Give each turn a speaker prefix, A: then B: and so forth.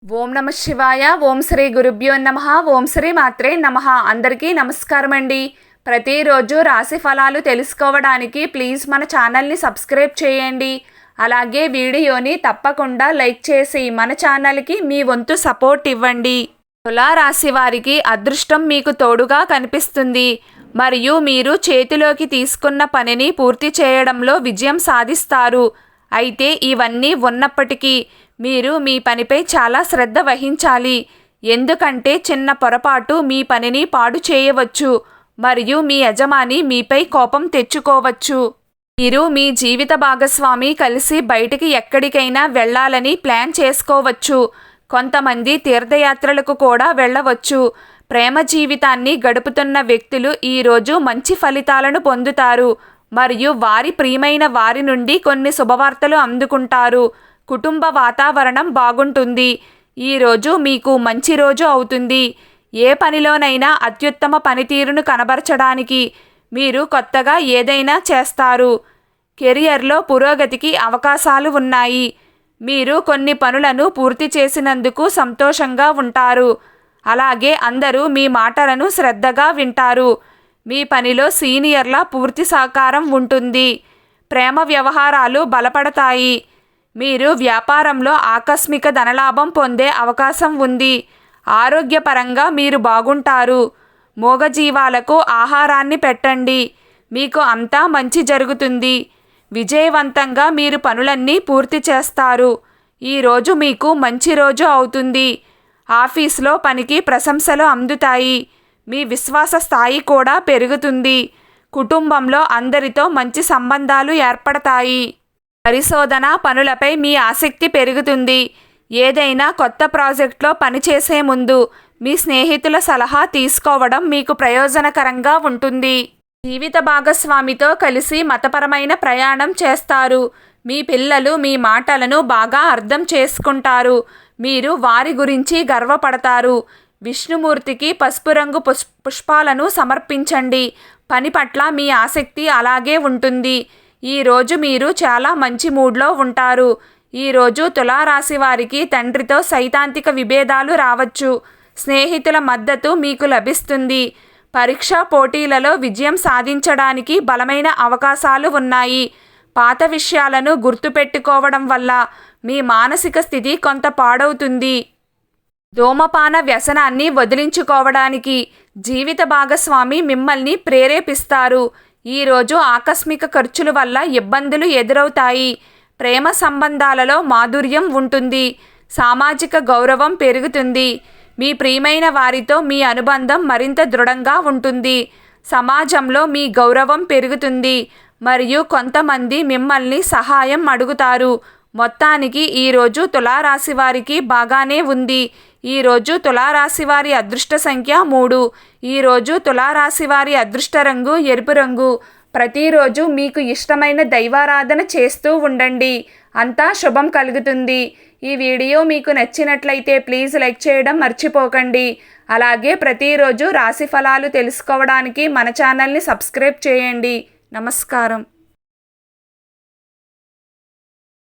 A: ఓం నమ శివాయ. ఓం శ్రీ గురుభ్యో నమః. ఓం శ్రీ మాత్రే నమః. అందరికీ నమస్కారం అండి. ప్రతిరోజు రాశి ఫలాలు తెలుసుకోవడానికి ప్లీజ్ మన ఛానల్ని సబ్స్క్రైబ్ చేయండి. అలాగే వీడియోని తప్పకుండా లైక్ చేసి మన ఛానల్కి మీ వంతు సపోర్ట్ ఇవ్వండి. తులారాశి వారికి అదృష్టం మీకు తోడుగా కనిపిస్తుంది మరియు మీరు చేతిలోకి తీసుకున్న పనిని పూర్తి చేయడంలో విజయం సాధిస్తారు. అయితే ఇవన్నీ ఉన్నప్పటికీ మీరు మీ పనిపై చాలా శ్రద్ధ వహించాలి. ఎందుకంటే చిన్న పొరపాటు మీ పనిని పాడు చేయవచ్చు మరియు మీ యజమాని మీపై కోపం తెచ్చుకోవచ్చు. మీరు మీ జీవిత భాగస్వామి కలిసి బయటికి ఎక్కడికైనా వెళ్ళాలని ప్లాన్ చేసుకోవచ్చు. కొంతమంది తీర్థయాత్రలకు కూడా వెళ్ళవచ్చు. ప్రేమ జీవితాన్ని గడుపుతున్న వ్యక్తులు ఈరోజు మంచి ఫలితాలను పొందుతారు మరియు వారి ప్రియమైన వారి నుండి కొన్ని శుభవార్తలు అందుకుంటారు. కుటుంబ వాతావరణం బాగుంటుంది. ఈరోజు మీకు మంచి రోజు అవుతుంది. ఏ పనిలోనైనా అత్యుత్తమ పనితీరును కనబరచడానికి మీరు కొత్తగా ఏదైనా చేస్తారు. కెరియర్లో పురోగతికి అవకాశాలు ఉన్నాయి. మీరు కొన్ని పనులను పూర్తి చేసినందుకు సంతోషంగా ఉంటారు. అలాగే అందరూ మీ మాటలను శ్రద్ధగా వింటారు. మీ పనిలో సీనియర్ల పూర్తి సహకారం ఉంటుంది. ప్రేమ వ్యవహారాలు బలపడతాయి. మీరు వ్యాపారంలో ఆకస్మిక ధనలాభం పొందే అవకాశం ఉంది. ఆరోగ్యపరంగా మీరు బాగుంటారు. మూగజీవాలకు ఆహారాన్ని పెట్టండి. మీకు అంతా మంచి జరుగుతుంది. విజయవంతంగా మీరు పనులన్నీ పూర్తి చేస్తారు. ఈరోజు మీకు మంచి రోజు అవుతుంది. ఆఫీస్లో పనికి ప్రశంసలు అందుతాయి. మీ విశ్వాస స్థాయి కూడా పెరుగుతుంది. కుటుంబంలో అందరితో మంచి సంబంధాలు ఏర్పడతాయి. పరిశోధన పనులపై మీ ఆసక్తి పెరుగుతుంది. ఏదైనా కొత్త ప్రాజెక్ట్లో పనిచేసే ముందు మీ స్నేహితుల సలహా తీసుకోవడం మీకు ప్రయోజనకరంగా ఉంటుంది. జీవిత భాగస్వామితో కలిసి మతపరమైన ప్రయాణం చేస్తారు. మీ పిల్లలు మీ మాటలను బాగా అర్థం చేసుకుంటారు. మీరు వారి గురించి గర్వపడతారు. విష్ణుమూర్తికి పసుపు రంగు పుష్పాలను సమర్పించండి. పని పట్ల మీ ఆసక్తి అలాగే ఉంటుంది. ఈరోజు మీరు చాలా మంచి మూడ్లో ఉంటారు. ఈరోజు తులారాశి వారికి తండ్రితో సైద్ధాంతిక విభేదాలు రావచ్చు. స్నేహితుల మద్దతు మీకు లభిస్తుంది. పరీక్షా పోటీలలో విజయం సాధించడానికి బలమైన అవకాశాలు ఉన్నాయి. పాత విషయాలను గుర్తుపెట్టుకోవడం వల్ల మీ మానసిక స్థితి కొంత పాడవుతుంది. ధూమపాన వ్యసనాన్ని వదిలించుకోవడానికి జీవిత భాగస్వామి మిమ్మల్ని ప్రేరేపిస్తారు. ఈరోజు ఆకస్మిక ఖర్చుల వల్ల ఇబ్బందులు ఎదురవుతాయి. ప్రేమ సంబంధాలలో మాధుర్యం ఉంటుంది. సామాజిక గౌరవం పెరుగుతుంది. మీ ప్రియమైన వారితో మీ అనుబంధం మరింత దృఢంగా ఉంటుంది. సమాజంలో మీ గౌరవం పెరుగుతుంది మరియు కొంతమంది మిమ్మల్ని సహాయం అడుగుతారు. మొత్తానికి ఈరోజు తులారాశి వారికి బాగానే ఉంది. ఈరోజు తులారాశి వారి అదృష్ట సంఖ్య 3. ఈరోజు తులారాశి వారి అదృష్ట రంగు ఎరుపు రంగు. ప్రతిరోజు మీకు ఇష్టమైన దైవారాధన చేస్తూ ఉండండి. అంతా శుభం కలుగుతుంది. ఈ వీడియో మీకు నచ్చినట్లయితే ప్లీజ్ లైక్ చేయడం మర్చిపోకండి. అలాగే ప్రతిరోజు రాశి ఫలాలు తెలుసుకోవడానికి మన ఛానల్ని సబ్స్క్రైబ్ చేయండి. నమస్కారం.